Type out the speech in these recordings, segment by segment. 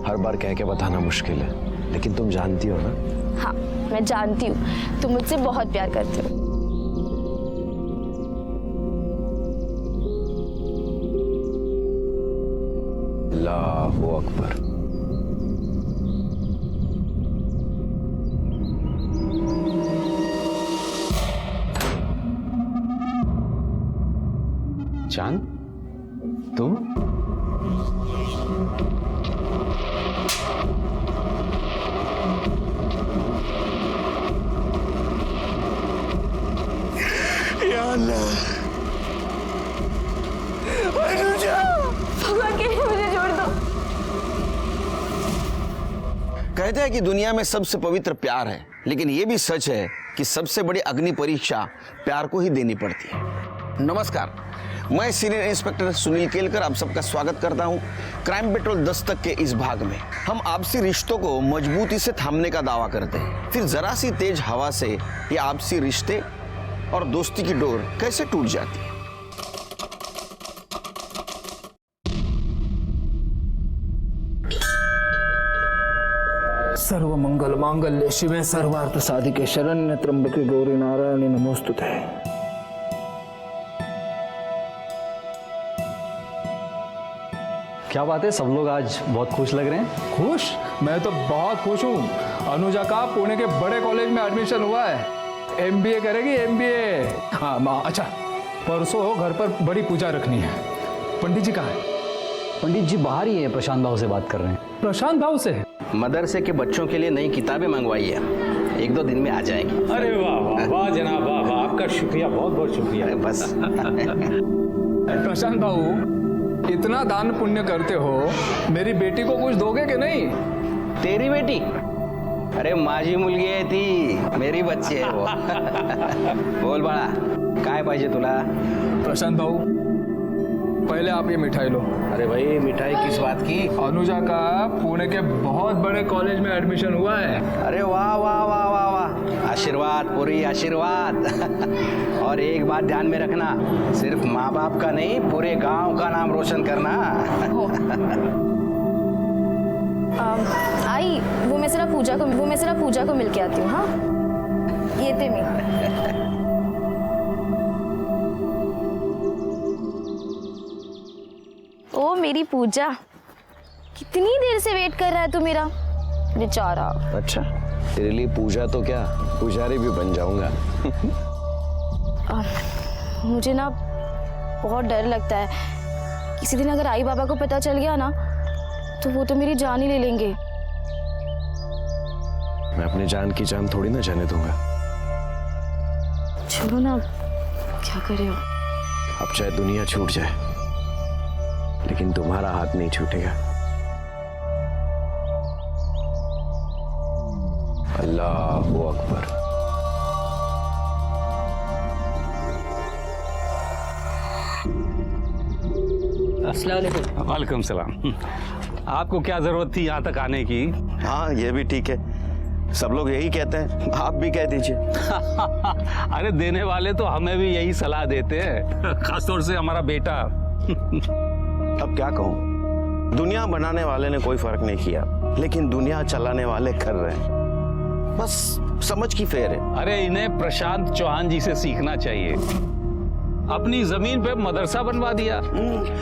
हर बार कह के बताना मुश्किल है, लेकिन तुम जानती हो ना। हाँ, मैं जानती हूँ, तुम मुझसे बहुत प्यार करते हो। अल्लाहू अकबर। चांद, तुम? या अल्लाह, भगवान के लिए मुझे छोड़ दो। कहते हैं कि दुनिया में सबसे पवित्र प्यार है, लेकिन यह भी सच है कि सबसे बड़ी अग्नि परीक्षा प्यार को ही देनी पड़ती है। नमस्कार, मैं सीनियर इंस्पेक्टर सुनील केलकर आप सबका स्वागत करता हूं क्राइम पेट्रोल दस्तक के इस भाग में। हम आपसी रिश्तों को मजबूती से थामने का दावा करते हैं, फिर जरा सी तेज हवा से ये आपसी रिश्ते और दोस्ती की डोर कैसे टूट जाती है। सर्व मंगल मांगल्य शिवे सर्वार्थ साधिके शरण्य त्र्यंबके गौरी नारायणी नमोस्तुते। क्या बात है, सब लोग आज बहुत खुश लग रहे हैं। खुश? मैं तो बहुत खुश हूँ। अनुजा का पुणे के बड़े कॉलेज में एडमिशन हुआ है, एमबीए करेगी, एमबीए। हाँ माँ, अच्छा परसों घर पर बड़ी पूजा रखनी है। पंडित जी कहाँ है? पंडित जी बाहर ही है, प्रशांत भाव से बात कर रहे हैं। प्रशांत भाव से? मदरसे के बच्चों के लिए नई किताबें मंगवाई है, 1-2 दिन में आ जाएंगी। अरे वाह वाह वाह जनाब, वाह वाह, आपका शुक्रिया, बहुत बहुत शुक्रिया। अरे बस प्रशांत भाऊ, इतना दान पुण्य करते हो, मेरी बेटी को कुछ दोगे कि नहीं? तेरी बेटी? अरे माझी मुलगी आहे ती, मेरी बच्ची आहे वो। बोल बाळा, काय पाहिजे तुला? प्रशांत भाऊ, पहले आप ये मिठाई लो। अरे भाई, मिठाई किस बात की? अनुजा का पुणे के बहुत बड़े कॉलेज में एडमिशन हुआ है। अरे वाह वाह वाह वाह वाह, आशीर्वाद पूरी आशीर्वाद। और एक बात ध्यान में रखना, सिर्फ माँ बाप का नहीं, पूरे गांव का नाम रोशन करना। आई, वो मैं जरा पूजा को मिल के आती हूँ। हाँ, ये थे मैं। ओ मेरी पूजा, कितनी देर से वेट कर रहा है तू मेरा, बेचारा। अच्छा, तेरे लिए पूजा तो क्या, पुजारी भी बन जाऊंगा। मुझे ना बहुत डर लगता है, किसी दिन अगर आई बाबा को पता चल गया ना, तो वो तो मेरी जान ही ले लेंगे। मैं अपनी जान की जान थोड़ी ना जाने दूंगा। चलो ना, क्या करे। अब चाहे दुनिया छूट जाए, लेकिन तुम्हारा हाथ नहीं छूटेगा। अल्लाहू अकबर। वालेकुम सलाम। आपको क्या जरूरत थी यहाँ तक आने की? हाँ, ये भी ठीक है, सब लोग यही कहते हैं, आप भी कह दीजिए। अरे देने वाले तो हमें भी यही सलाह देते हैं, खासतौर से हमारा बेटा। अब क्या कहूँ, दुनिया बनाने वाले ने कोई फर्क नहीं किया, लेकिन दुनिया चलाने वाले कर रहे हैं। बस समझ की फेर है। अरे इन्हें प्रशांत चौहान जी से सीखना चाहिए, अपनी जमीन पे मदरसा बनवा दिया।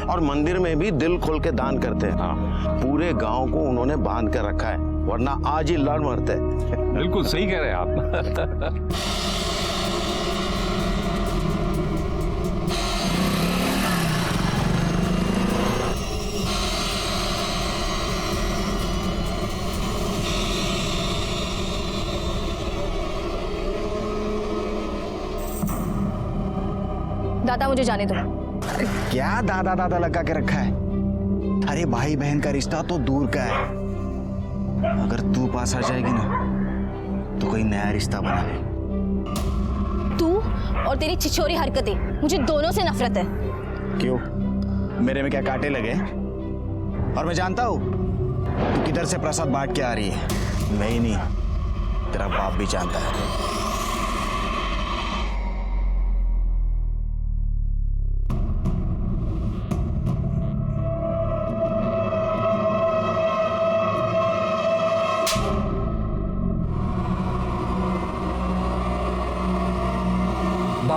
और मंदिर में भी दिल खोल के दान करते हैं। हाँ, पूरे गांव को उन्होंने बांध कर रखा है, वरना आज ही लड़ मरते। बिल्कुल सही कह रहे हैं आप। दादा, मुझे जाने दो। अरे क्या दादा दादा लगा के रखा है? अरे भाई बहन का रिश्ता तो दूर का है, अगर तू पास आ जाएगी ना तो कोई नया रिश्ता बना ले। तू और तेरी छिछोरी हरकतें, मुझे दोनों से नफरत है। क्यों, मेरे में क्या कांटे लगे? और मैं जानता हूँ तू किधर से प्रसाद बांट के आ रही है, मैं ही नहीं, तेरा बाप भी जानता है।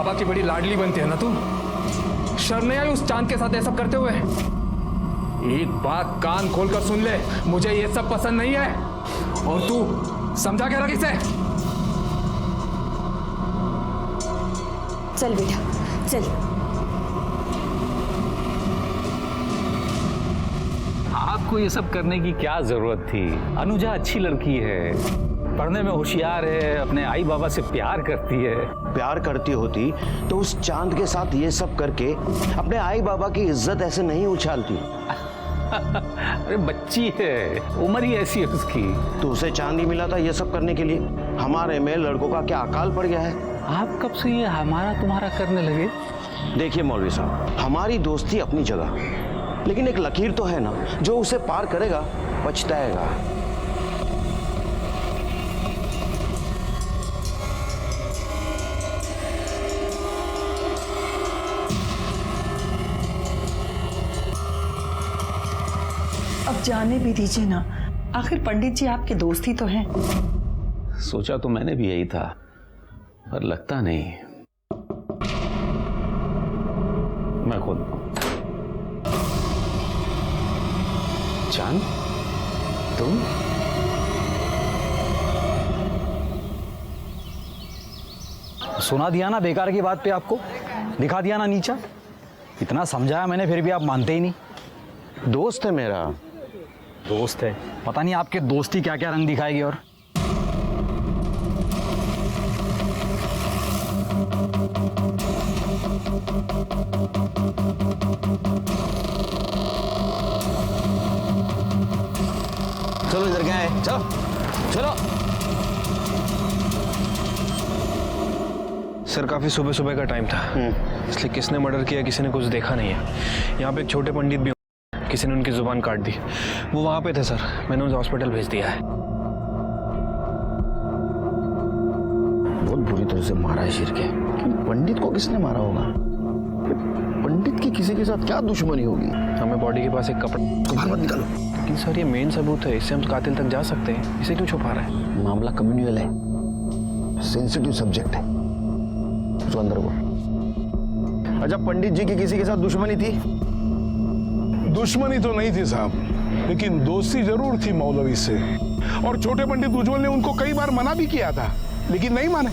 बाबा की बड़ी लाडली बनती है ना तू। शर्म नहीं आई उस चांद के साथ ये सब करते हुए? एक बात कान खोलकर सुन ले, मुझे ये सब पसंद नहीं है और तू समझा के रख इसे। चल बेटा चल। आपको ये सब करने की क्या जरूरत थी? अनुजा अच्छी लड़की है, पढ़ने में होशियार है, अपने आई बाबा से प्यार करती है। प्यार करती होती तो उस चांद के साथ ये सब करके अपने आई बाबा की इज्जत ऐसे नहीं उछालती। अरे बच्ची है, उम्र ही ऐसी है उसकी। तो उसे चांद ही मिला था ये सब करने के लिए। हमारे में लड़कों का क्या अकाल पड़ गया है? आप कब से ये हमारा तुम्हारा करने लगे? देखिए मौलवी साहब, हमारी दोस्ती अपनी जगह, लेकिन एक लकीर तो है ना, जो उसे पार करेगा पछताएगा। अब जाने भी दीजिए ना, आखिर पंडित जी आपके दोस्त ही तो हैं। सोचा तो मैंने भी यही था, पर लगता नहीं। मैं खुद चांद, तुम? सुना दिया ना बेकार की बात पे आपको, दिखा दिया ना नीचा। इतना समझाया मैंने फिर भी आप मानते ही नहीं। दोस्त है मेरा। दोस्त है, पता नहीं आपके दोस्ती क्या क्या रंग दिखाएगी। और चलो इधर क्या है, चलो चलो। सर काफ़ी सुबह सुबह का टाइम था, इसलिए किसने मर्डर किया किसी ने कुछ देखा नहीं है। यहाँ पे एक छोटे पंडित भी, किसी ने उनकी जुबान काट दी। वो वहाँ पे थे सर, मैंने उन्हें हॉस्पिटल भेज दिया है। बहुत बुरी तरह से मारा है शेर के। पंडित को किसने मारा होगा? पंडित की किसी के साथ क्या दुश्मनी होगी? हमें बॉडी के पास एक कपड़ा। बाहर मत निकालो। लेकिन सर ये मेन सबूत है, इससे हम कातिल तक जा सकते हैं, इसे क्यों छुपा रहे हैं? मामला कम्युनल है, सेंसिटिव सब्जेक्ट है, उसको अंदर को। अच्छा, पंडित जी की किसी के साथ दुश्मनी थी? दुश्मनी तो नहीं थी साहब, लेकिन दोस्ती जरूर थी मौलवी से। और छोटे पंडित उज्जवल ने उनको कई बार मना भी किया था, लेकिन नहीं माने।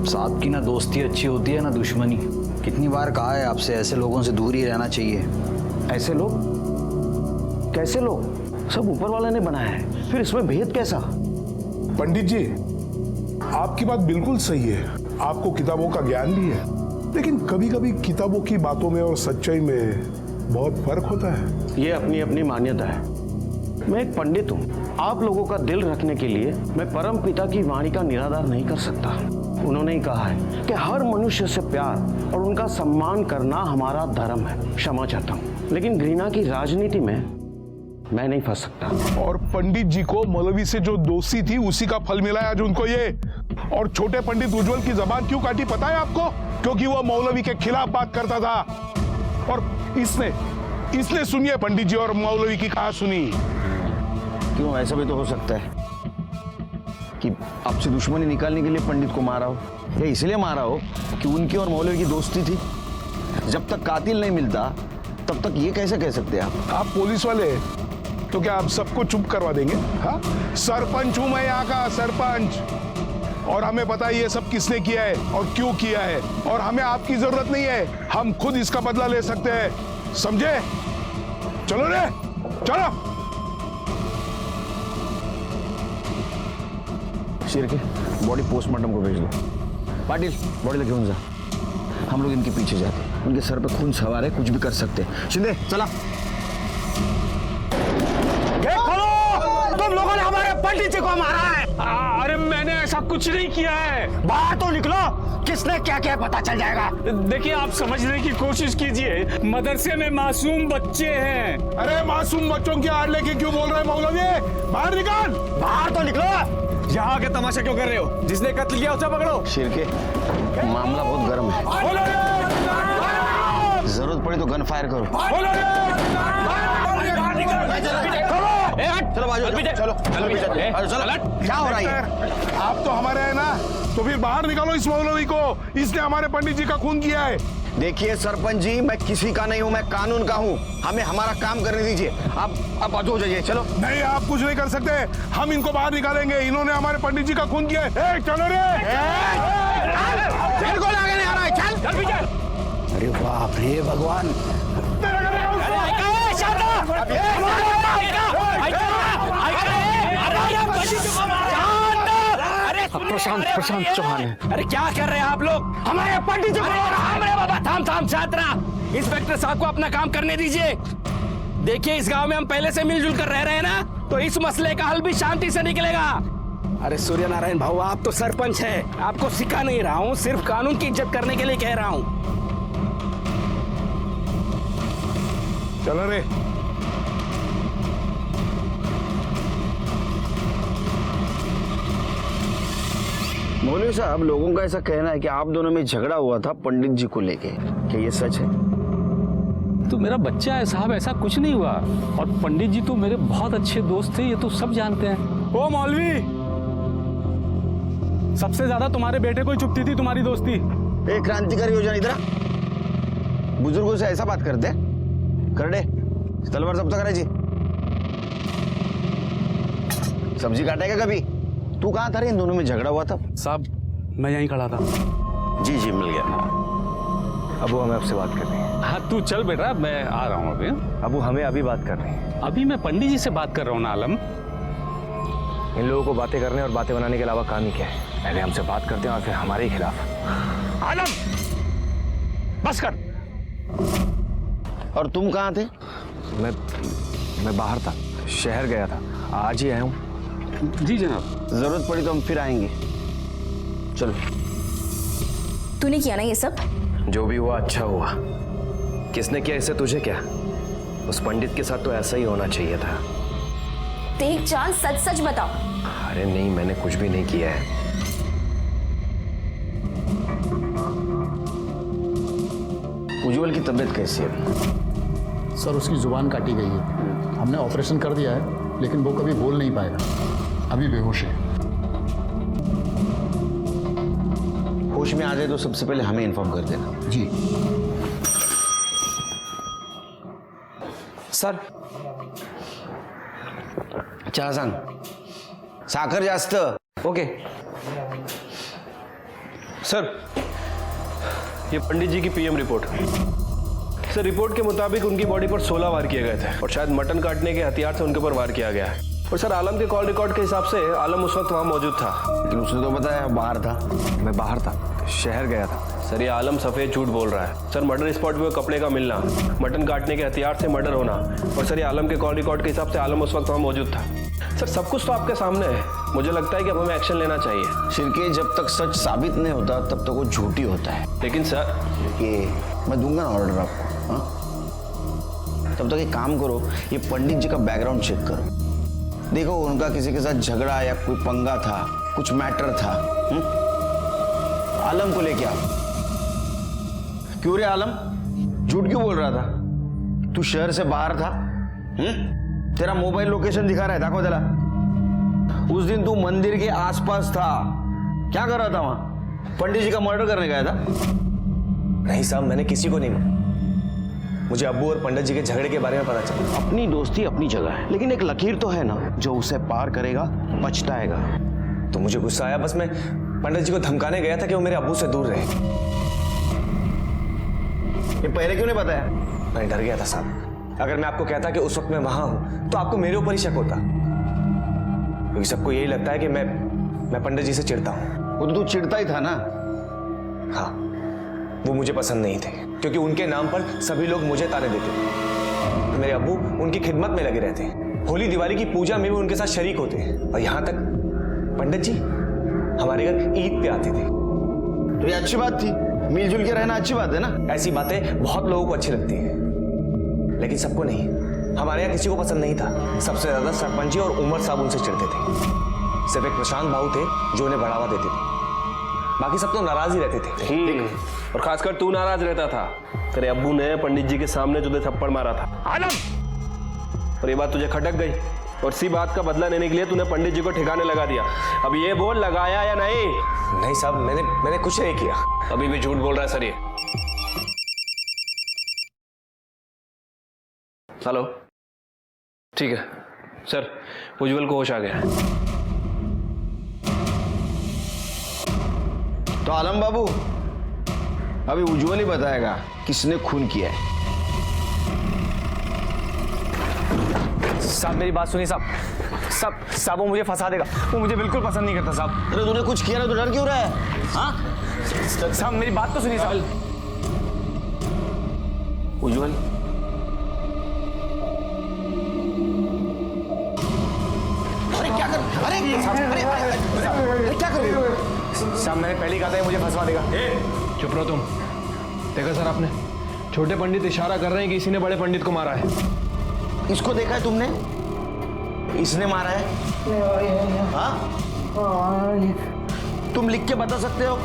साहब की ना दोस्ती अच्छी होती है ना दुश्मनी। कितनी बार कहा है आपसे, ऐसे लोगों से दूर ही रहना चाहिए। ऐसे लोग? कैसे लोग? सब ऊपर वाले ने बनाया है, फिर इसमें भेद कैसा? पंडित जी, आपकी बात बिल्कुल सही है, आपको किताबों का ज्ञान भी है, लेकिन कभी कभी किताबों की बातों में और सच्चाई में बहुत फर्क होता है। ये अपनी अपनी मान्यता है। मैं एक पंडित हूँ, आप लोगों का दिल रखने के लिए मैं परम पिता की वाणी का निराधार नहीं कर सकता। उन्होंने ही कहा है कि हर मनुष्य से प्यार और उनका सम्मान करना हमारा धर्म है। क्षमा चाहता हूँ, लेकिन घृणा की राजनीति में मैं नहीं फंस सकता। और पंडित जी को मौलवी से जो दोस्ती थी उसी का फल मिला है आज उनको ये। और छोटे पंडित उज्जवल की जबान क्यों काटी पता है आपको? क्योंकि वो मौलवी के खिलाफ बात करता था। और इसने सुनिए पंडित जी और मौलवी की कहा सुनी। क्यों, ऐसा भी तो हो सकता है कि आपसे दुश्मनी निकालने के लिए पंडित को मारा हो, या इसलिए मारा हो कि उनकी और मौलवी की दोस्ती थी। जब तक कातिल नहीं मिलता तब तक ये कैसे कह सकते हैं आप पुलिस वाले, तो क्या आप सबको चुप करवा देंगे? हाँ, सरपंच हूं मैं यहाँ का, सरपंच। और हमें पता है ये सब किसने किया है और क्यों किया है, और हमें आपकी जरूरत नहीं है, हम खुद इसका बदला ले सकते हैं, समझे? चलो रे, चलो। शेर के बॉडी पोस्टमार्टम को भेज दो। पाटिल, बॉडी लेके जा, हम लोग इनके पीछे जाते हैं। उनके सर पे खून सवार है, कुछ भी कर सकते हैं। शिंदे चला। तुम लोगों ने हमारे पंडित जी को मारा है। अरे मैंने ऐसा कुछ नहीं किया है। बाहर तो निकलो, किसने क्या क्या पता चल जाएगा। देखिए, आप समझने की कोशिश कीजिए, मदरसे में मासूम बच्चे हैं। अरे मासूम बच्चों की आड़ लेके क्यों बोल रहे हैं मौलवी? बाहर निकाल, बाहर तो निकलो। यहाँ के तमाशा क्यों कर रहे हो? जिसने कत्ल किया उसे पकड़ो। शेर के मामला बहुत गर्म है, जरूरत पड़ी तो गन फायर करो। चलो बाजू चलो क्या हो रहा है? आप तो हमारे हैं ना, तो फिर बाहर निकालो इस मौलवी को, इसने हमारे पंडित जी का खून किया है। देखिए सरपंच जी, मैं किसी का नहीं हूँ, मैं कानून का हूँ। हमें हमारा काम करने दीजिए। आप बाजू हो जाइए। चलो। नहीं, आप कुछ नहीं कर सकते, हम इनको बाहर निकालेंगे। इन्होंने हमारे पंडित जी का खून किया है। चलो रे, बिल्कुल आगे नहीं आ रहा है। चल पीछे। अरे बाप रे भगवान। प्रशांत चौहान है। अरे क्या कर रहे हैं आप लोग? हमारे पंडित जी हमारे बाबा थाम छात्रा, इंस्पेक्टर साहब को अपना काम करने दीजिए। देखिए इस गांव में हम पहले से मिलजुल कर रह रहे हैं ना, तो इस मसले का हल भी शांति से निकलेगा। अरे सूर्य नारायण भाऊ, आप तो सरपंच हैं, आपको सिखा नहीं रहा हूँ, सिर्फ कानून की इज्जत करने के लिए कह रहा हूँ। चलो रे। मौलवी साहब, लोगों का ऐसा कहना है कि आप दोनों में झगड़ा हुआ था पंडित जी को लेके, क्या ये सच है? तो मेरा बच्चा है साहब, ऐसा कुछ नहीं हुआ। और पंडित जी तो मेरे बहुत अच्छे दोस्त थे, ये तो सब जानते हैं। ओ मौलवी, सबसे ज्यादा तुम्हारे बेटे को ही चुभती थी तुम्हारी दोस्ती। एक क्रांतिकारी योजना इधर बुजुर्गों से ऐसा बात करते करडे तलवार सब तक करायची। सब्जी काटेगा कभी? तू कहाँ था रे? इन दोनों में झगड़ा हुआ था? साहब मैं यहीं खड़ा था। जी मिल गया। अबू हमें आपसे बात करनी है। हाँ तू चल बेटा, मैं आ रहा हूँ अभी। अबू हमें अभी बात करनी है। अभी मैं पंडित जी से बात कर रहा हूँ ना आलम। इन लोगों को बातें करने और बातें बनाने के अलावा काम ही क्या है? पहले हमसे बात करते हैं और फिर हमारे ही खिलाफ। आलम बस कर। और तुम कहाँ थे? मैं बाहर था, शहर गया था, आज ही आया हूँ। जी जनाब। जरूरत पड़ी तो हम फिर आएंगे। चलो। तूने किया ना ये सब? जो भी हुआ अच्छा हुआ। किसने किया इससे तुझे क्या? उस पंडित के साथ तो ऐसा ही होना चाहिए था। टेक चांस, सच सच बताओ। अरे नहीं, मैंने कुछ भी नहीं किया है। उज्जवल की तबीयत कैसी है? सर उसकी जुबान काटी गई है, हमने ऑपरेशन कर दिया है, लेकिन वो कभी बोल नहीं पाएगा, अभी बेहोश है। होश में आ जाए तो सबसे पहले हमें इन्फॉर्म कर देना। जी सर। चहा सांग, साखर जास्त। ओके सर, ये पंडित जी की पीएम रिपोर्ट। सर रिपोर्ट के मुताबिक उनकी बॉडी पर 16 वार किए गए थे और शायद मटन काटने के हथियार से उनके ऊपर वार किया गया है। और सर आलम के कॉल रिकॉर्ड के हिसाब से आलम उस वक्त वहाँ मौजूद था। लेकिन उसने तो बताया बाहर था। मैं बाहर था, शहर गया था। सर ये आलम सफेद झूठ बोल रहा है। सर मर्डर स्पॉट पे कपड़े का मिलना, मटन काटने के हथियार से मर्डर होना, और सर ये आलम के कॉल रिकॉर्ड के हिसाब से आलम उस वक्त वहाँ मौजूद था। सर सब कुछ तो आपके सामने है। मुझे लगता है कि अब हमें एक्शन लेना चाहिए। शिरके, जब तक सच साबित नहीं होता तब तक वो झूठी होता है। लेकिन सर ये मैं दूंगा ना ऑर्डर आपको। हाँ? तब तक एक काम करो, ये पंडित जी का बैकग्राउंड चेक करो। देखो उनका किसी के साथ झगड़ा या कोई पंगा था, कुछ मैटर था। आलम को लेके आओ। क्यों रे आलम, झूठ क्यों बोल रहा था? तू शहर से बाहर था। तेरा मोबाइल लोकेशन दिखा रहा है, दाखो तेरा। उस दिन तू मंदिर के आसपास था, क्या कर रहा था वहां? पंडित जी का मर्डर करने गया था? नहीं साहब, मैंने किसी को नहीं। मुझे अब्बू और पंडित जी के झगड़े के बारे में पता चला। अपनी दोस्ती अपनी जगह है, लेकिन एक लकीर तो है ना, जो उसे पार करेगा पछताएगा। तो मुझे गुस्सा आया, बस मैं पंडित जी को धमकाने गया था कि वो मेरे अब्बू से दूर रहे। ये पहले क्यों नहीं बताया? मैं डर गया था साहब। अगर मैं आपको कहता कि उस वक्त मैं वहां हूं तो आपको मेरे ऊपर ही शक होता, क्योंकि सबको यही लगता है कि मैं पंडित जी से चिढ़ता हूं। वो तो तू चिढ़ता ही था ना। हाँ, वो मुझे पसंद नहीं थे, क्योंकि उनके नाम पर सभी लोग मुझे ताने देते थे। मेरे अब्बू उनकी खिदमत में लगे रहते, होली दिवाली की पूजा में भी उनके साथ शरीक होते, और यहां तक पंडित जी हमारे घर ईद पे आते थे। तो ये अच्छी बात थी, मिलजुल के रहना अच्छी बात है ना। ऐसी बातें बहुत लोगों को अच्छी लगती है, लेकिन सबको नहीं। हमारे यहाँ किसी को पसंद नहीं था। सबसे ज्यादा सरपंच जी और उमर साहब उनसे चिढ़ते थे। सिर्फ एक प्रशांत बाबू थे जो उन्हें बढ़ावा देते थे, बाकी सब तो नाराज ही रहते थे। और खासकर तू नाराज रहता था। तेरे अब्बू ने पंडित जी के सामने तुझे थप्पड़ मारा था आलम, और ये बात तुझे खटक गई। और इसी बात का बदला लेने के लिए तूने पंडित जी को ठिकाने लगा दिया। अब ये बोल, लगाया या नहीं? नहीं साहब, मैंने कुछ नहीं किया। अभी भी झूठ बोल रहा है सर ये। हेलो, ठीक है सर, उज्जवल को होश आ गया है। तो आलम बाबू, अभी उज्जवल ही बताएगा किसने खून किया है। साहब मेरी बात सुनिए साहब वो मुझे फंसा देगा, वो मुझे बिल्कुल पसंद नहीं करता साहब। अरे तूने कुछ किया ना तो डर क्यों रहा है? हाँ साहब मेरी बात तो सुनिए साहब। उज्जवल, अरे क्या कर, अरे क्या कर रहे हो? साहब मैंने पहले ही कहा था ये मुझे फंसवा देगा। चुप रहो तुम। देखा सर आपने, छोटे पंडित इशारा कर रहे हैं कि इसी ने बड़े पंडित को मारा है। इसको देखा है तुमने? इसने मारा है? हाँ? तुम लिख के बता सकते हो?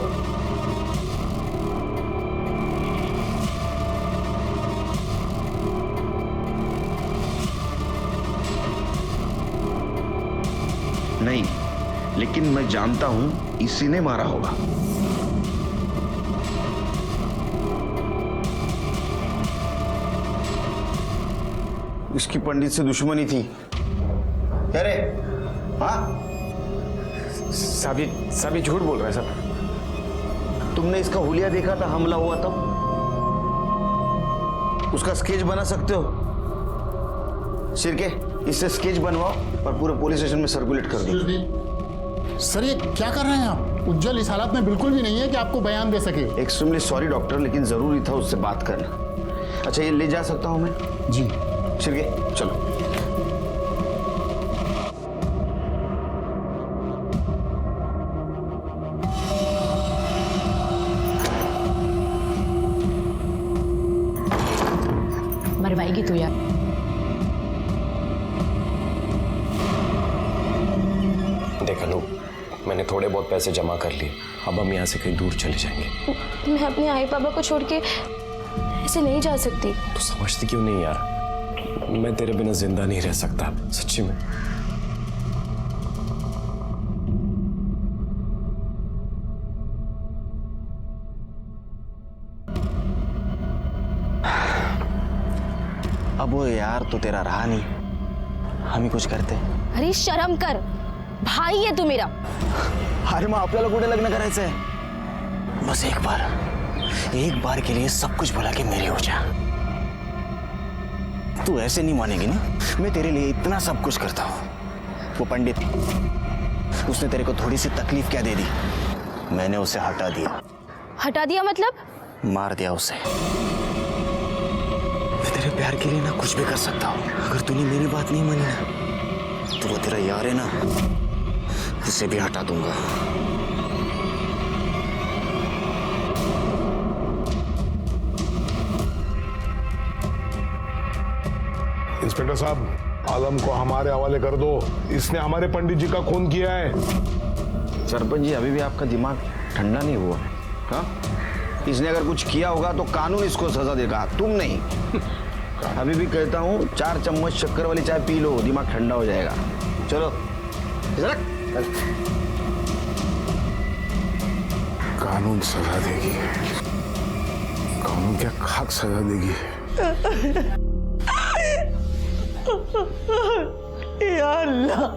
नहीं, लेकिन मैं जानता हूं इसी ने मारा होगा। इसकी पंडित से दुश्मनी थी। अरे हाँ साहब ये झूठ बोल रहा है साहब। तुमने इसका हुलिया देखा था हमला हुआ तब? उसका स्केच बना सकते हो? शिरके, इससे स्केच बनवाओ और पूरे पुलिस स्टेशन में सर्कुलेट कर दो। सर ये क्या कर रहे हैं आप? उज्जवल इस हालत में बिल्कुल भी नहीं है कि आपको बयान दे सके। एक्सट्रीमली सॉरी डॉक्टर, लेकिन जरूरी था उससे बात करना। अच्छा ये ले जा सकता हूं मैं? जी। शिरके चलो। मरवाएगी तू यार। देख अनु, मैंने थोड़े बहुत पैसे जमा कर लिए, अब हम यहाँ से कहीं दूर चले जाएंगे। मैं अपने आई पापा को छोड़ के ऐसे नहीं जा सकती। तू समझती क्यों नहीं यार, मैं तेरे बिना जिंदा नहीं रह सकता सच्ची में। अब वो यार तो तेरा रहा नहीं, हम ही कुछ करते। अरे शर्म कर, भाई है तू मेरा। अरे मग आपल्याला कुठे लग्न करायचंय? बस एक बार के लिए सब कुछ भुला के मेरी हो जा। तू ऐसे नहीं मानेगी ना, मैं तेरे लिए इतना सब कुछ करता हूँ। वो पंडित, उसने तेरे को थोड़ी सी तकलीफ क्या दे दी, मैंने उसे हटा दिया। हटा दिया मतलब? मार दिया उसे। मैं तेरे प्यार के लिए ना कुछ भी कर सकता हूँ। अगर तूने मेरी बात नहीं मानी ना, तो वो तेरा यार है ना, उसे भी हटा दूंगा। इंस्पेक्टर साहब, आलम को हमारे हवाले कर दो, इसने हमारे पंडित जी का खून किया है। सरपंच जी, अभी भी आपका दिमाग ठंडा नहीं हुआ? हाँ, इसने अगर कुछ किया होगा तो कानून इसको सजा देगा, तुम नहीं। अभी भी कहता हूँ 4 चम्मच शक्कर वाली चाय पी लो, दिमाग ठंडा हो जाएगा। चलो कानून सजा देगी? कानून क्या खाक सजा देगी? या अल्लाह।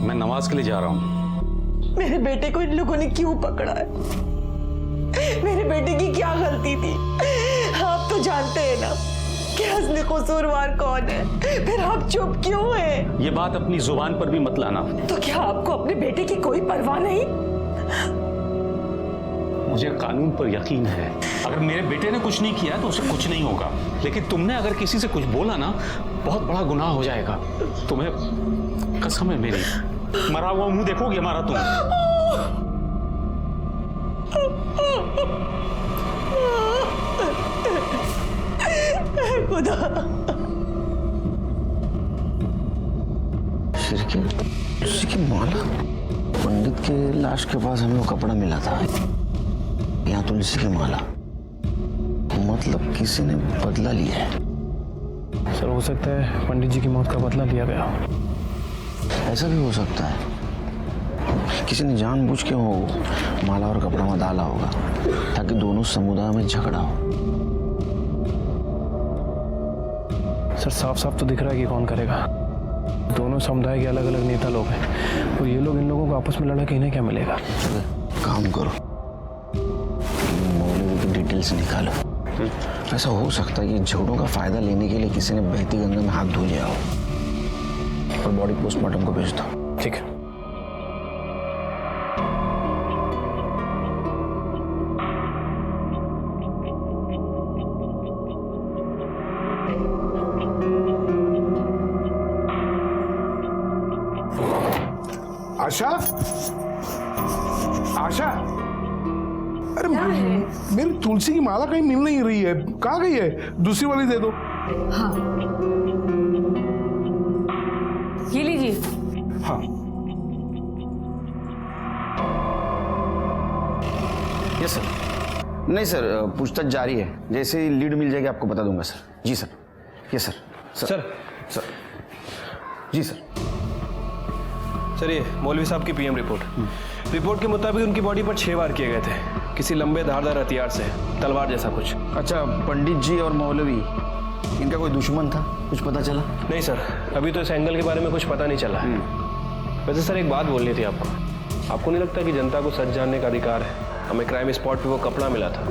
मैं नमाज के लिए जा रहा हूँ। मेरे बेटे को इन लोगों ने क्यों पकड़ा है? मेरे बेटे की क्या गलती थी? आप तो जानते हैं ना कि असली कसूरवार कौन है, फिर आप चुप क्यों हैं? ये बात अपनी जुबान पर भी मत लाना। तो क्या आपको अपने बेटे की कोई परवाह नहीं? मुझे कानून पर यकीन है, अगर मेरे बेटे ने कुछ नहीं किया तो उसे कुछ नहीं होगा, लेकिन तुमने अगर किसी से कुछ बोला ना, बहुत बड़ा गुनाह हो जाएगा। तुम्हें कसम है मेरी, मरा हुआ मुंह देखोगे हमारा तुम। खुदा। तुलसी की माला? पंडित के लाश के पास हमें वो कपड़ा मिला था, यहाँ तुलसी की माला। मतलब किसी ने बदला लिया है। सर हो सकता है पंडित जी की मौत का बदला लिया गया हो। ऐसा भी हो सकता है, किसी ने जानबूझ के वो माला और कपड़ा में डाला होगा ताकि दोनों समुदाय में झगड़ा हो। सर साफ साफ तो दिख रहा है कि कौन करेगा। दोनों समुदाय के अलग अलग नेता लोग हैं और ये लोग इन लोगों को आपस में लड़ा के इन्हें क्या मिलेगा। काम करो, मौलवी की डिटेल्स निकालो। ऐसा हो सकता है कि झगड़ों का फायदा लेने के लिए किसी ने बहती गंगा में हाथ धो लिया हो। और बॉडी पोस्टमार्टम को भेज दो। ठीक है। आशा, आशा, अरे मेरी तुलसी की माला कहीं मिल नहीं रही है, कहाँ गई है? दूसरी वाली दे दो। हाँ ये लीजिए। हाँ यस सर। नहीं सर, पूछताछ जारी है, जैसे ही लीड मिल जाएगी आपको बता दूंगा सर। जी sir. Yes sir. Sir sir जी सर। सर ये मौलवी साहब की पीएम रिपोर्ट के मुताबिक उनकी बॉडी पर 6 वार किए गए थे, किसी लंबे धारदार हथियार से, तलवार जैसा कुछ। अच्छा, पंडित जी और मौलवी इनका कोई दुश्मन था, कुछ पता चला? नहीं सर, अभी तो इस एंगल के बारे में कुछ पता नहीं चला है। वैसे सर एक बात बोलनी थी आपको नहीं लगता कि जनता को सच जानने का अधिकार है? हमें क्राइम स्पॉट पे वो कपड़ा मिला था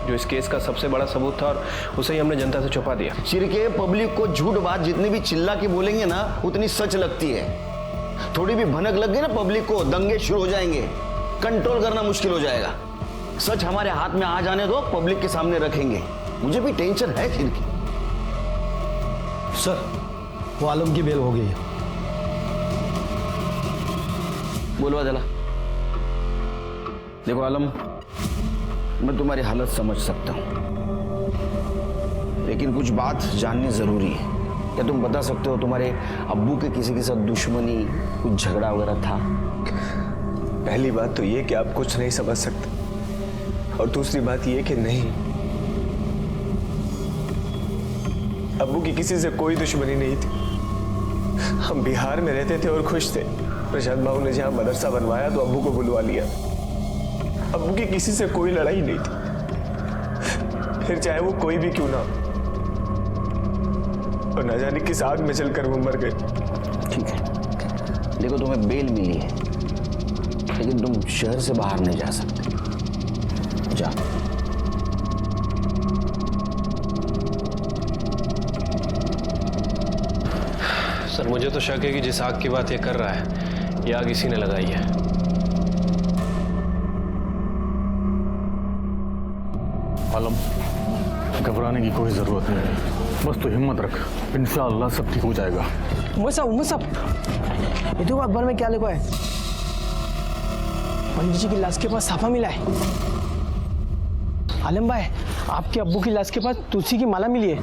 जो इस केस का सबसे बड़ा सबूत था और उसे ही हमने जनता से छुपा दिया। चिरके पब्लिक को झूठ बात जितनी भी चिल्ला के बोलेंगे ना उतनी सच लगती है। थोड़ी भी भनक लग गई ना पब्लिक को, दंगे शुरू हो जाएंगे, कंट्रोल करना मुश्किल हो जाएगा। सच हमारे हाथ में आ जाने दो, पब्लिक के सामने रखेंगे। मुझे भी टेंशन है चिरके। सर वो आलम की बेल हो गई है। बोलवा जला। देखो आलम, मैं तुम्हारी हालत समझ सकता हूं, लेकिन कुछ बात जाननी जरूरी है। क्या तुम बता सकते हो तुम्हारे अब्बू के किसी के साथ दुश्मनी, कुछ झगड़ा वगैरह था? पहली बात तो ये कि आप कुछ नहीं समझ सकते, और दूसरी बात ये कि नहीं, अब्बू की किसी से कोई दुश्मनी नहीं थी। हम बिहार में रहते थे और खुश थे। प्रशांत बाबू ने जहां मदरसा बनवाया तो अब्बू को बुलवा लिया। अब्बू की किसी से कोई लड़ाई नहीं थी, फिर चाहे वो कोई भी क्यों ना, और न जाने किस आग में जलकर वो मर गए। ठीक है, देखो तुम्हें बेल मिली है, लेकिन तुम शहर से बाहर नहीं जा सकते। जा। सर मुझे तो शक है कि जिस आग की बात ये कर रहा है, ये आग इसी ने लगाई है। आलम, घबराने की कोई जरूरत नहीं है, बस तो हिम्मत रख, इंशाअल्लाह सब ठीक हो जाएगा। उमर साहब ये तो अखबार में क्या लिखा है? पंडित जी की लाश के पास साफा मिला है। आलम भाई, आपके अब्बू की लाश के पास तुलसी की माला मिली है।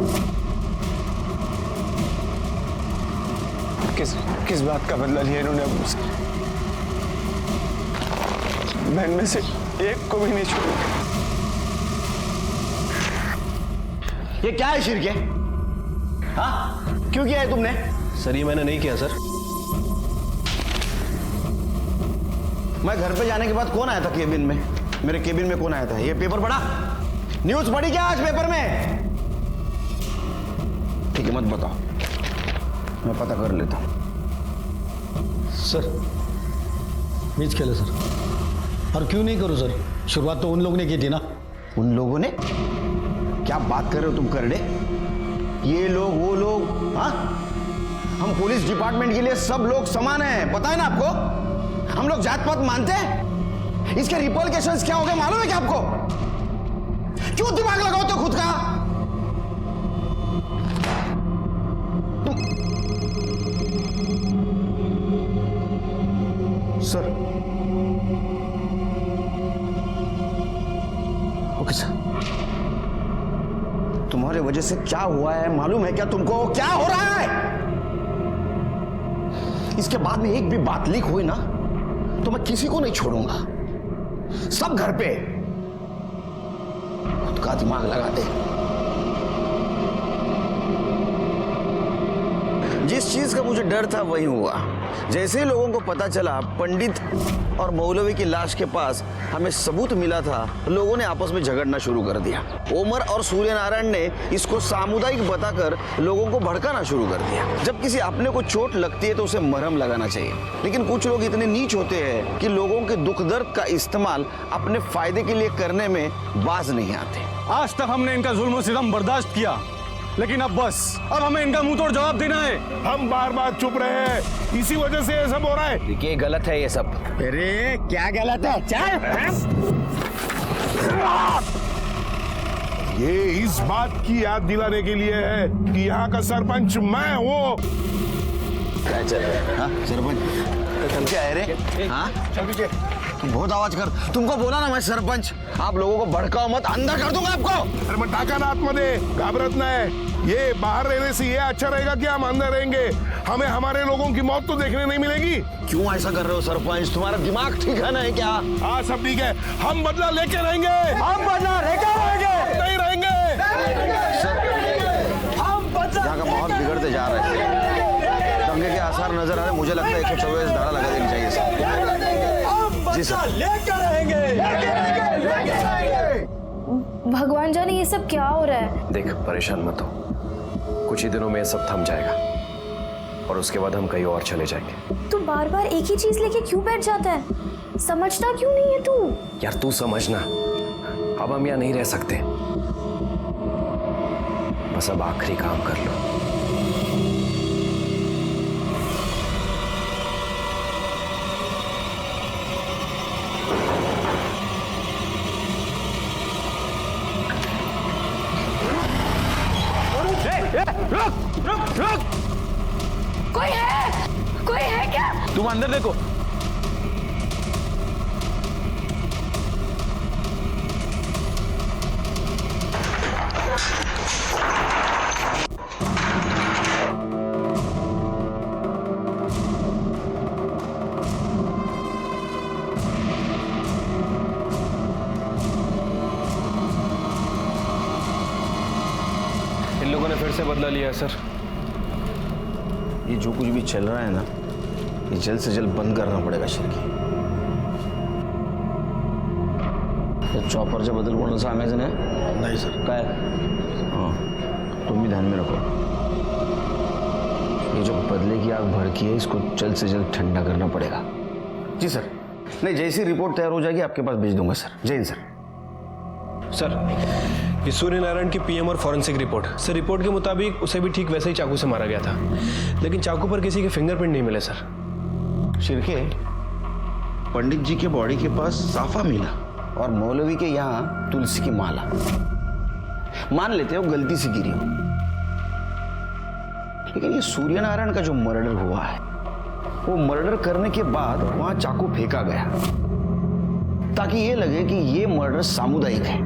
किस बात का बदला लिया इन्होंने अब्बू से? मैं इनमें से एक को भी नहीं छोड़ूंगा। ये क्या है शिरके? हाँ, क्यों किया है तुमने? सर ये मैंने नहीं किया सर। मैं घर पे जाने के बाद कौन आया था केबिन में? मेरे केबिन में कौन आया था? ये पेपर पढ़ा? न्यूज पढ़ी क्या आज पेपर में? ठीक है, मत बताओ, मैं पता कर लेता हूं। सर बीच खेले सर, और क्यों नहीं करूं सर? शुरुआत तो उन लोगों ने की थी ना। उन लोगों ने? क्या बात कर रहे हो तुम करड़े? ये लोग वो लोग? हाँ, हम पुलिस डिपार्टमेंट के लिए सब लोग समान हैं, पता है ना आपको? हम लोग जात पात मानते हैं? इसके रिपोर्टेशंस क्या हो गए मालूम है क्या आपको? क्यों दिमाग लगाओ तो खुद का? सर। Okay sir. तुम्हारे वजह से क्या हुआ है मालूम है क्या तुमको? क्या हो रहा है? इसके बाद में एक भी बात लीक हुई ना तो मैं किसी को नहीं छोड़ूंगा। सब घर पे खुद का दिमाग लगाते। जिस चीज का मुझे डर था वही हुआ। जैसे ही लोगों को पता चला पंडित और मौलवी की लाश के पास हमें सबूत मिला था, लोगों ने आपस में झगड़ना शुरू कर दिया। ओमर और सूर्य नारायण ने इसको सामुदायिक बताकर लोगों को भड़काना शुरू कर दिया। जब किसी अपने को चोट लगती है तो उसे मरहम लगाना चाहिए, लेकिन कुछ लोग इतने नीच होते हैं कि लोगों के दुख दर्द का इस्तेमाल अपने फायदे के लिए करने में बाज नहीं आते। आज तक हमने इनका जुल्म सितम बर्दाश्त किया, लेकिन अब बस, अब हमें इनका मुंह तोड़ जवाब देना है। हम बार बार चुप रहे हैं, इसी वजह से ये सब हो रहा है। देखिए गलत है ये सब। अरे क्या गलत है? चल। ये इस बात की याद दिलाने के लिए है कि यहाँ का सरपंच मैं हूँ। क्या चल रहा है? हाँ सरपंच क्या है रे? हाँ तुम बहुत आवाज कर, तुमको बोला ना मैं सरपंच। आप लोगों को भड़काओ मत, अंदर कर दूंगा आपको। अरे मैं टाका ना आत्मदे, घाबरत ना है। ये बाहर रहने से ये अच्छा रहेगा कि हम अंदर रहेंगे? हमें हमारे लोगों की मौत तो देखने नहीं मिलेगी। क्यों ऐसा कर रहे हो सरपंच? तुम्हारा दिमाग ठीक है ना? है क्या? हाँ सब ठीक है, हम बदला लेके रहेंगे। हम बदला लेकर रहेंगे। नहीं रहेंगे। यहाँ का माहौल बिगड़ते जा रहा है, दंगे के आसार नजर आ रहे। मुझे लगता है 144 धारा लगा देनी चाहिए सर। जी सर। लेकर रहेंगे। भगवान जाने ये सब क्या हो रहा है। देख परेशान मत हो, कुछ ही दिनों में ये सब थम जाएगा और उसके बाद हम कहीं और चले जाएंगे। तू बार बार एक ही चीज लेके क्यों बैठ जाता है? समझता क्यों नहीं है तू? यार तू समझना, अब हम यहाँ नहीं रह सकते। बस अब आखिरी काम कर लो। कोई है क्या? तुम अंदर देखो। इन लोगों ने फिर से बदला लिया है सर। ये जो कुछ भी चल रहा है ना, ये जल्द से जल्द बंद करना पड़ेगा शिरकी। चॉपरच्या बद्दल कोणाला सांगायचं नाही? नाही सर। काय? हाँ तुम भी ध्यान में रखो। ये जो बदले की आग भड़की है, इसको जल्द से जल्द ठंडा करना पड़ेगा। जी सर। नहीं, जैसी रिपोर्ट तैयार हो जाएगी आपके पास भेज दूंगा सर। जय हिंद सर। सर ये सूर्य नारायण की पीएम और फॉरेंसिक रिपोर्ट। सर रिपोर्ट के मुताबिक उसे भी ठीक वैसे ही चाकू से मारा गया था, लेकिन चाकू पर किसी के फिंगरप्रिंट नहीं मिले सर। शिरके, पंडित जी के बॉडी के पास साफा मिला और मौलवी के यहाँ तुलसी की माला। मान लेते हो गलती से गिरी हो, लेकिन ये सूर्य नारायण का जो मर्डर हुआ है, वो मर्डर करने के बाद वहां चाकू फेंका गया ताकि ये लगे कि ये मर्डर सामुदायिक है,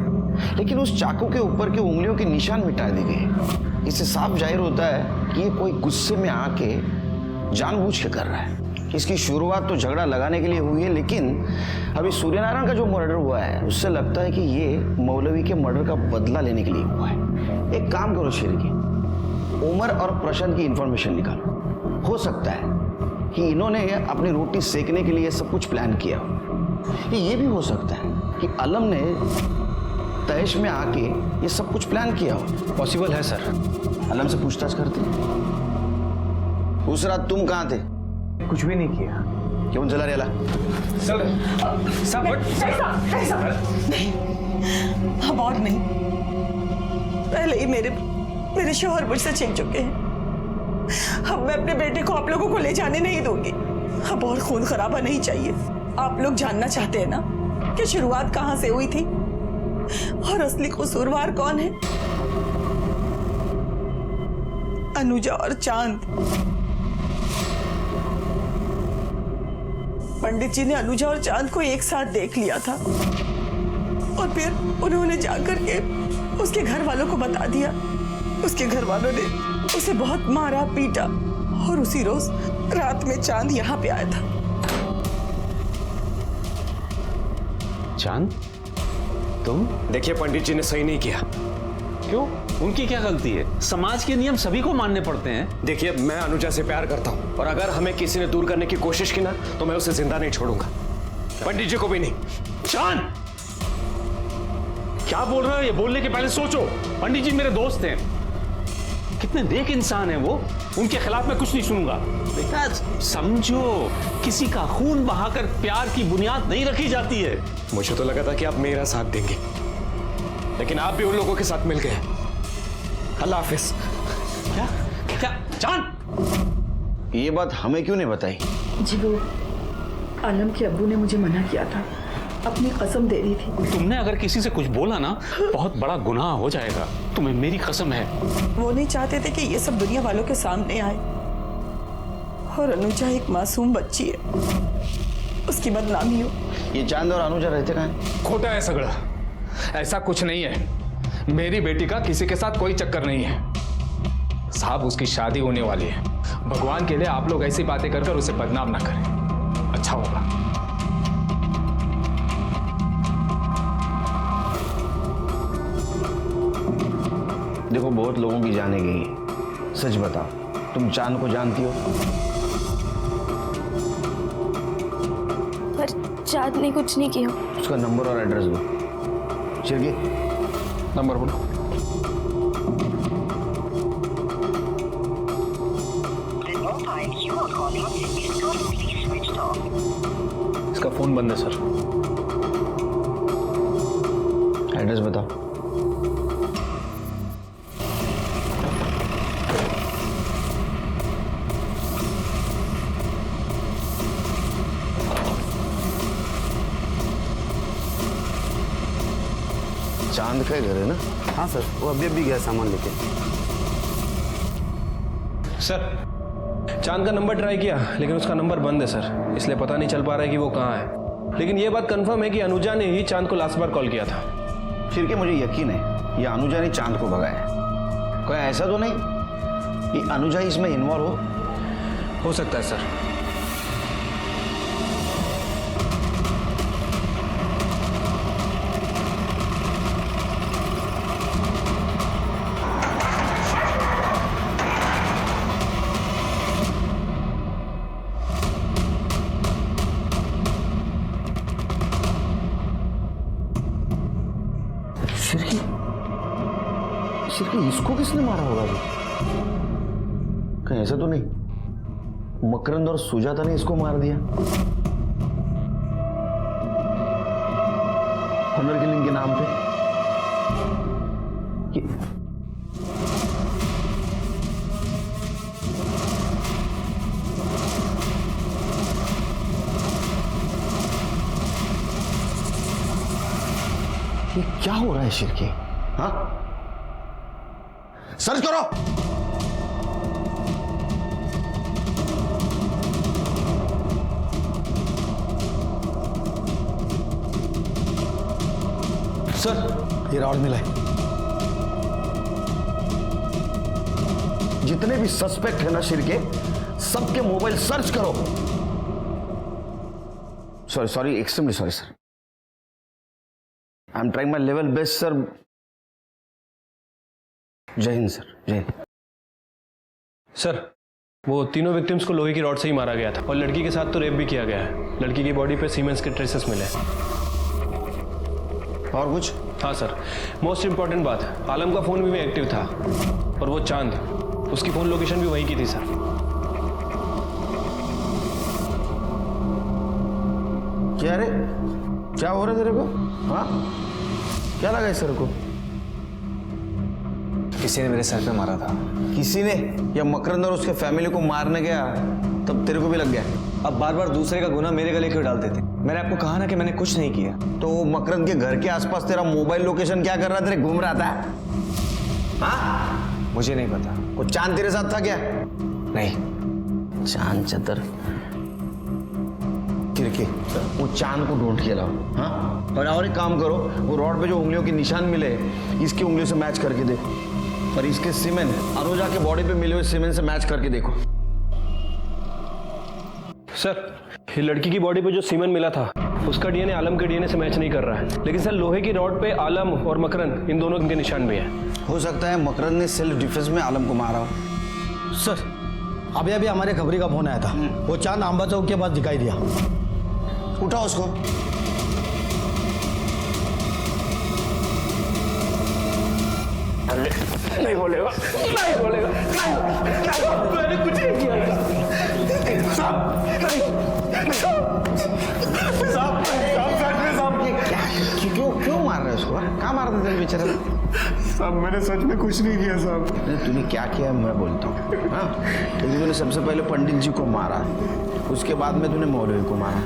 लेकिन उस चाकू के ऊपर के उंगलियों के निशान मिटा दिए गए। इससे साफ जाहिर होता है कि ये कोई गुस्से में आके जानबूझ के कर रहा है। इसकी शुरुआत तो झगड़ा लगाने के लिए हुई है, लेकिन अभी सूर्यनारायण का जो मर्डर हुआ है उससे लगता है कि ये मौलवी के मर्डर का बदला लेने के लिए हुआ है। एक काम करो शिरकी, उमर और प्रशांत की इंफॉर्मेशन निकालो। हो सकता है कि इन्होंने अपनी रोटी सेकने के लिए सब कुछ प्लान किया हो। ये भी हो सकता है कि अलम ने तैश में आके ये सब कुछ प्लान किया हो। पॉसिबल है सर। अलम से पूछताछ करते। उस रात तुम कहाँ थे? कुछ भी नहीं किया। क्यों चला रेला? सर नहीं, अब और नहीं। पहले ही मेरे शौहर मुझसे छीन चुके हैं। अब मैं अपने बेटे को आप लोगों को ले जाने नहीं दूंगी। अब और खून खराबा नहीं चाहिए। आप लोग जानना चाहते हैं ना कि शुरुआत कहां से हुई थी और असली कसूरवार कौन है? अनुजा और चांद। पंडित जी ने अनुजा और चांद को एक साथ देख लिया था और फिर उन्होंने जाकर के उसके घर वालों को बता दिया। उसके घर वालों ने उसे बहुत मारा पीटा और उसी रोज रात में चांद यहाँ पे आया था। चांद तुम? देखिए पंडित जी ने सही नहीं किया। क्यों? उनकी क्या गलती है? समाज के नियम सभी को मानने पड़ते हैं। देखिए, मैं अनुजा से प्यार करता हूँ और अगर हमें किसी ने दूर करने की कोशिश की ना तो मैं उसे जिंदा नहीं छोड़ूंगा, पंडित जी को भी नहीं। चांद, क्या बोल रहे हो? ये बोलने के पहले सोचो। पंडित जी मेरे दोस्त हैं, कितने नेक इंसान हैं वो, उनके खिलाफ मैं कुछ नहीं सुनूंगा। बेटा समझो, किसी का खून बहाकर प्यार की बुनियाद नहीं रखी जाती है। मुझे तो लगा था कि आप मेरा साथ देंगे, लेकिन आप भी उन लोगों के साथ मिल गए। अल्लाह हाफिज। क्या क्या चांद, ये बात हमें क्यों नहीं बताई? जी वो आलम के अब्बू ने मुझे मना किया था, अपनी कसम दे दी थी। तुमने अगर किसी से कुछ बोला ना बहुत बड़ा गुनाह हो जाएगा, तुम्हें मेरी कसम है। वो नहीं चाहते थे कि ये सब दुनिया वालों के सामने आए, और अनुजा एक मासूम बच्ची है, उसकी बदनामी हो। ये चांद और अनुजा रहते कहाँ हैं? खोटा है सगड़ा, ऐसा कुछ नहीं है। मेरी बेटी का किसी के साथ कोई चक्कर नहीं है साहब, उसकी शादी होने वाली है। भगवान के लिए आप लोग ऐसी बातें कर उसे बदनाम ना करें, अच्छा होगा। देखो, बहुत लोगों की जाने गई है। सच बताओ, तुम चांद को जानती हो? पर चांद ने कुछ नहीं किया। उसका नंबर और एड्रेस दो। शिरकी, नंबर बोलो। इसका फोन बंद है सर। एड्रेस बताओ। चांद का घर है ना? हाँ सर, वो अभी गया सामान लेके। सर, चांद का नंबर ट्राई किया लेकिन उसका नंबर बंद है सर, इसलिए पता नहीं चल पा रहा है कि वो कहाँ है। लेकिन ये बात कंफर्म है कि अनुजा ने ही चांद को लास्ट बार कॉल किया था। फिर के मुझे यकीन है ये अनुजा ने चांद को भगाया। कोई ऐसा तो नहीं कि अनुजा इसमें इन्वॉल्व हो सकता है सर। शिरकी, इसको किसने मारा होगा अभी? कहीं ऐसा तो नहीं मकरंद और सुजाता ने इसको मार दिया? ऑनर किलिंग के नाम पे ये क्या हो रहा है शिरकी? हाँ, सर्च करो। सर, ये रॉड मिला है। जितने भी सस्पेक्ट है ना शिरके, सबके मोबाइल सर्च करो। Sorry, extremely sorry sir. I am trying my level best sir. जय हिंद सर, जय हिंद। सर, वो तीनों विक्टिम्स को लोहे की रॉड से ही मारा गया था और लड़की के साथ तो रेप भी किया गया है। लड़की की बॉडी पे सीमेंस के ट्रेसेस मिले। और कुछ? हाँ सर, मोस्ट इंपॉर्टेंट बात, आलम का फोन भी एक्टिव था और वो चांद, उसकी फोन लोकेशन भी वहीं की थी सर। क्या रे, क्या हो रहा है तेरे को? हाँ, क्या लगा इस सर को? किसी ने मेरे सर पे मारा था। किसी ने? या मकरंद और उसके फैमिली को मारने गया तब तेरे को भी लग गया? अब बार बार दूसरे का गुनाह मेरे गले क्यों डालते थे? मैंने आपको कहा ना कि मैंने कुछ नहीं किया। तो मकरंद के घर के आसपास तेरा मोबाइल लोकेशन क्या कर रहा था? तेरे घूम रहा था? हाँ, मुझे नहीं पता। वो चांद तेरे साथ था क्या? नहीं। चांद चतर तिरके, वो चांद को ढूंढ के लाओ। हाँ, और एक काम करो, वो रॉड पे जो उंगलियों के निशान मिले इसकी उंगलियों से मैच करके दे, और इसके सीमेंट अनुजा के बॉडी पे मिले हुए सीमेंट से मैच करके देखो। सर, ये लड़की की बॉडी पे जो सीमेंट मिला था उसका डीएनए आलम के डीएनए से मैच नहीं कर रहा है, लेकिन सर लोहे की रॉड पे आलम और मकरंद इन दोनों के निशान भी हैं। हो सकता है मकरंद ने सेल्फ डिफेंस में आलम को मारा हो। सर अभी अभी हमारे खबरी का फोन आया था, वो चांद आंबा चौक के पास दिखाई दिया। उठाओ उसको। नहीं बोलेगा, नहीं बोलेगा, मैंने कुछ नहीं किया। क्यों मार रहे हो उसको? कहाँ मार देते बेचारा? साहब मैंने सच में कुछ नहीं किया साहब। तूने क्या किया मैं बोलता हूँ। हाँ, लेकिन तूने सबसे पहले पंडित जी को मारा, उसके बाद में तूने मौलवी को मारा।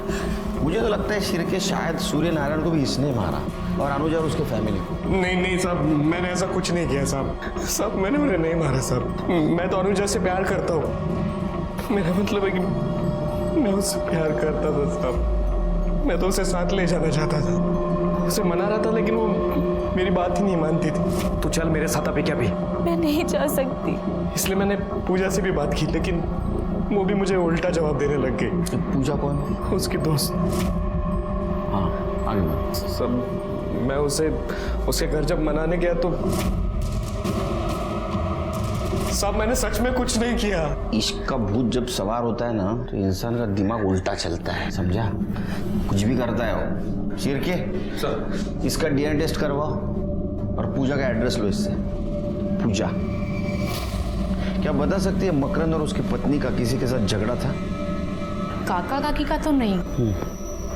मुझे तो लगता है शिरके शायद सूर्य नारायण को भी इसने मारा और अनुजा और उसके फैमिली को। नहीं साहब, मैंने ऐसा कुछ नहीं किया साहब। साहब मैंने उन्हें नहीं मारा साहब। मैं तो अनुजा से प्यार करता हूँ। मेरा मतलब है कि मैं उससे प्यार करता था साहब। मैं तो उसे साथ ले जाना चाहता था, उसे मना रहा था, लेकिन वो मेरी बात ही नहीं मानती थी। तू चल मेरे साथ अभी। क्या भी मैं नहीं जा सकती। इसलिए मैंने पूजा से भी बात की, लेकिन वो भी मुझे उल्टा जवाब देने लग गई। पूजा कौन? उसकी दोस्त। हाँ आगे सब मैं उसके घर जब मनाने गया तो साहब मैंने सच में कुछ नहीं किया। इश्क का भूत जब सवार होता है ना तो इंसान का दिमाग उल्टा चलता है, समझा? कुछ भी करता है वो। शिरके सर, इसका डीएनए टेस्ट करवाओ और पूजा का एड्रेस लो इससे। पूजा क्या बता सकती है मकरंद और उसकी पत्नी का किसी के साथ झगड़ा था? काका काकी का तो नहीं,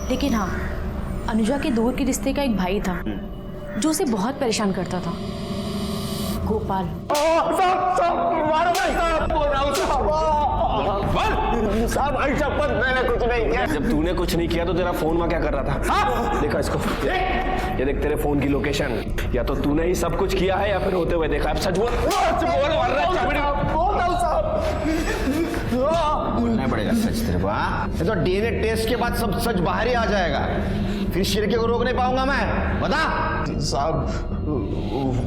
लेकिन हाँ अनुजा के दूर के रिश्ते का एक भाई था जो उसे बहुत परेशान करता था, गोपाल। साहब भाई शपथ मैंने कुछ नहीं किया। जब तूने कुछ नहीं किया तो तेरा फोन वहां क्या कर रहा था? देखा इसको, ये देख तेरे फोन की लोकेशन। या तो तूने ही सब कुछ किया है या फिर होते हुए देखा। अब सच बोल। बोलना पड़ेगा सच तेरे को। हाँ तो डीएनए टेस्ट के बाद सब सच बाहर ही आ जाएगा, फिर शिरके को रोक नहीं पाऊंगा मैं। बता साहब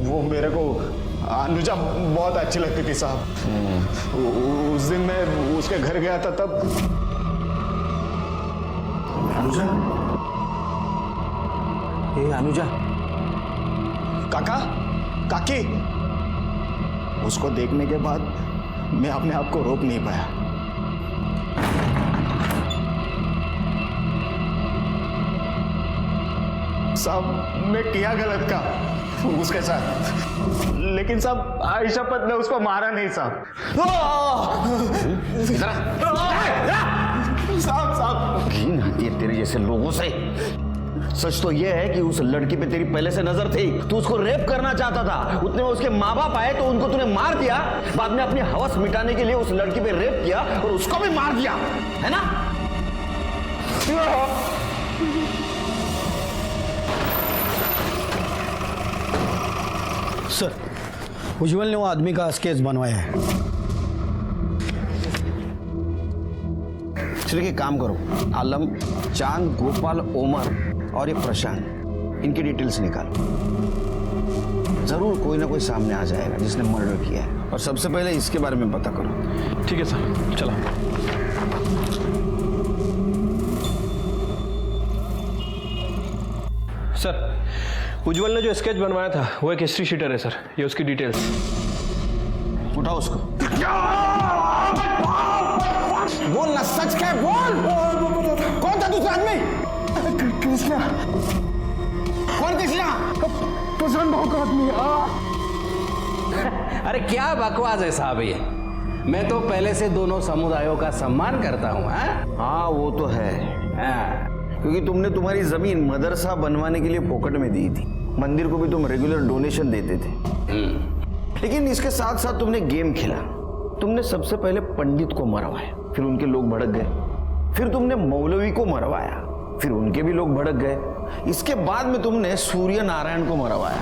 वो मेरे को अनुजा बहुत अच्छी लगती थी साहब। उस दिन मैं उसके घर गया था तब। अनुजा? ए अनुजा, काका काकी, उसको देखने के बाद मैं अपने आप को रोक नहीं पाया। साहब मैं किया गलत का उसके साथ, लेकिन साहब आयशा पत ने उसको मारा नहीं साहब। साहब घिन आती है तेरे जैसे लोगों से। सच तो यह है कि उस लड़की पे तेरी पहले से नजर थी, तू उसको रेप करना चाहता था। उतने में उसके माँ बाप आए तो उनको तूने मार दिया, बाद में अपनी हवस मिटाने के लिए उस लड़की पे रेप किया और उसको भी मार दिया, है ना? सर उज्जवल ने वो आदमी का स्केच बनवाया है। चलिए एक काम करो, आलम, चांद, गोपाल, ओमर और ये प्रशांत, इनकी डिटेल्स निकालो। जरूर कोई ना कोई सामने आ जाएगा जिसने मर्डर किया है, और सबसे पहले इसके बारे में पता करो। ठीक है सर, चलो। सर उज्जवल ने जो स्केच बनवाया था वो एक हिस्ट्री शीटर है सर, ये उसकी डिटेल्स। उठाओ उसको। बोल ना, सच क्या है, बोल। कौन था दूसरा आदमी? कृष्णा। कौन कृष्णा? प्रसन्न भाव का आदमी। अरे क्या बकवास है साहब ये। मैं तो पहले से दोनों समुदायों का सम्मान करता हूँ। हाँ वो तो है, क्योंकि तुमने तुम्हारी जमीन मदरसा बनवाने के लिए फोकट में दी थी, मंदिर को भी तुम रेगुलर डोनेशन देते थे। लेकिन इसके साथ साथ तुमने गेम खेला। तुमने सबसे पहले पंडित को मरवाया, फिर उनके लोग भड़क गए, फिर तुमने मौलवी को मरवाया, फिर उनके भी लोग भड़क गए। इसके बाद में तुमने सूर्य नारायण को मरवाया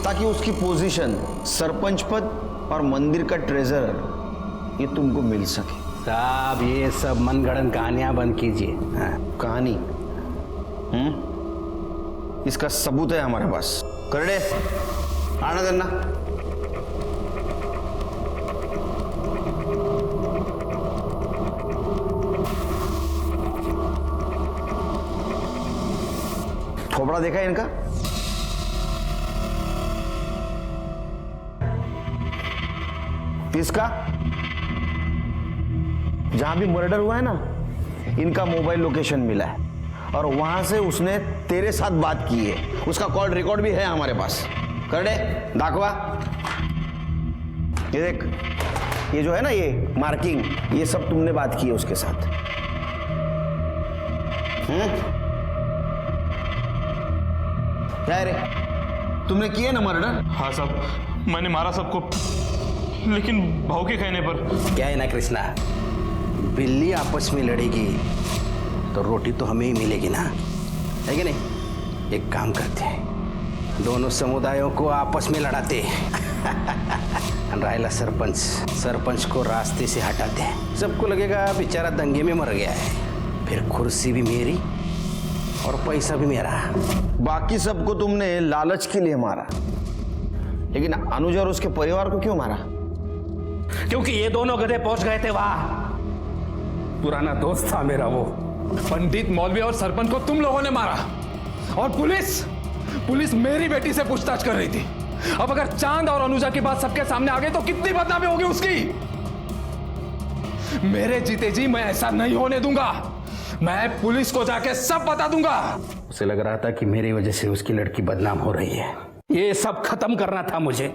ताकि उसकी पोजीशन, सरपंच पद और मंदिर का ट्रेजरर ये तुमको मिल सके। साहब ये सब मनगढ़ंत कहानियां बंद कीजिए। कहानी? इसका सबूत है हमारे पास। करड़े आना देना। थोपड़ा देखा है इनका? किसका? जहां भी मर्डर हुआ है ना, इनका मोबाइल लोकेशन मिला है और वहां से उसने तेरे साथ बात की है। उसका कॉल रिकॉर्ड भी है हमारे पास। कर दे, दाखवा। ये देख, ये जो है ना, ये मार्किंग, ये सब तुमने बात की है उसके साथ। क्या है रे, तुमने किया ना मर्डर? हाँ साहब, मैंने मारा सबको, लेकिन भाव के कहने पर। क्या है ना कृष्णा, बिल्ली आपस में लड़ेगी तो रोटी तो हमें ही मिलेगी ना, है कि नहीं? एक काम करते हैं, दोनों समुदायों को आपस में लड़ाते रायला सरपंच को रास्ते से हटाते हैं। सबको लगेगा बेचारा दंगे में मर गया है, फिर कुर्सी भी मेरी और पैसा भी मेरा। बाकी सबको तुमने लालच के लिए मारा, लेकिन अनुज और उसके परिवार को क्यों मारा? क्योंकि ये दोनों गधे पहुंच गए थे वहां। पुराना दोस्त था मेरा वो। पंडित, मौलवी और सरपंच को तुम लोगों ने मारा, और पुलिस मेरी बेटी से पूछताछ कर रही थी। अब अगर चांद और अनुजा की बात सबके सामने आ गई तो कितनी बदनामी होगी उसकी। मेरे जीते जी मैं ऐसा नहीं होने दूंगा। मैं पुलिस को जाके सब बता दूंगा। उसे लग रहा था कि मेरी वजह से उसकी लड़की बदनाम हो रही है। ये सब खत्म करना था मुझे,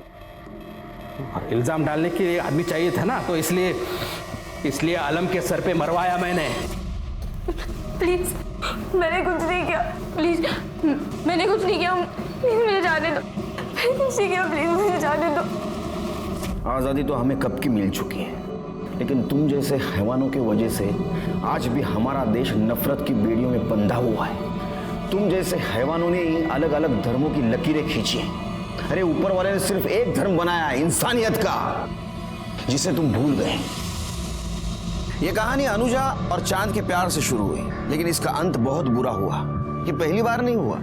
और इल्जाम डालने के लिए आदमी चाहिए था ना, तो इसलिए आलम के सर पे मरवाया मैंने। प्लीज, मैंने कुछ नहीं किया। प्लीज, मैंने कुछ नहीं किया। प्लीज मुझे जाने दो। मैंने कुछ नहीं किया, प्लीज मुझे जाने दो। आज़ादी तो हमें कब की मिल चुकी है, लेकिन तुम जैसे हैवानों की वजह से आज भी हमारा देश नफरत की बेड़ियों में बंधा हुआ है। तुम जैसे हैवानों ने ही अलग अलग धर्मों की लकीरें खींची हैं। अरे ऊपर वाले ने सिर्फ एक धर्म बनाया है, इंसानियत का, जिसे तुम भूल गए। ये कहानी अनुजा और चांद के प्यार से शुरू हुई, लेकिन इसका अंत बहुत बुरा हुआ। ये पहली बार नहीं हुआ।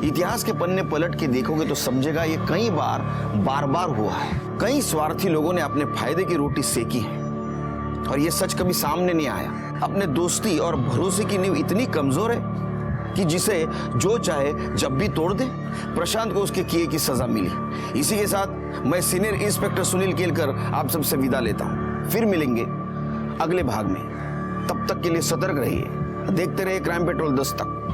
इतिहास के पन्ने पलट के देखोगे तो समझेगा ये कई बार हुआ है। कई स्वार्थी लोगों ने अपने फायदे की रोटी सेकी है, और ये सच कभी सामने नहीं आया। अपने दोस्ती और भरोसे की नींव इतनी कमजोर है कि जिसे जो चाहे जब भी तोड़ दे। प्रशांत को उसके किए की सजा मिली। इसी के साथ मैं सीनियर इंस्पेक्टर सुनील केलकर आप सबसे विदा लेता हूं। फिर मिलेंगे अगले भाग में। तब तक के लिए सतर्क रहिए, देखते रहिए क्राइम पेट्रोल 10 तक।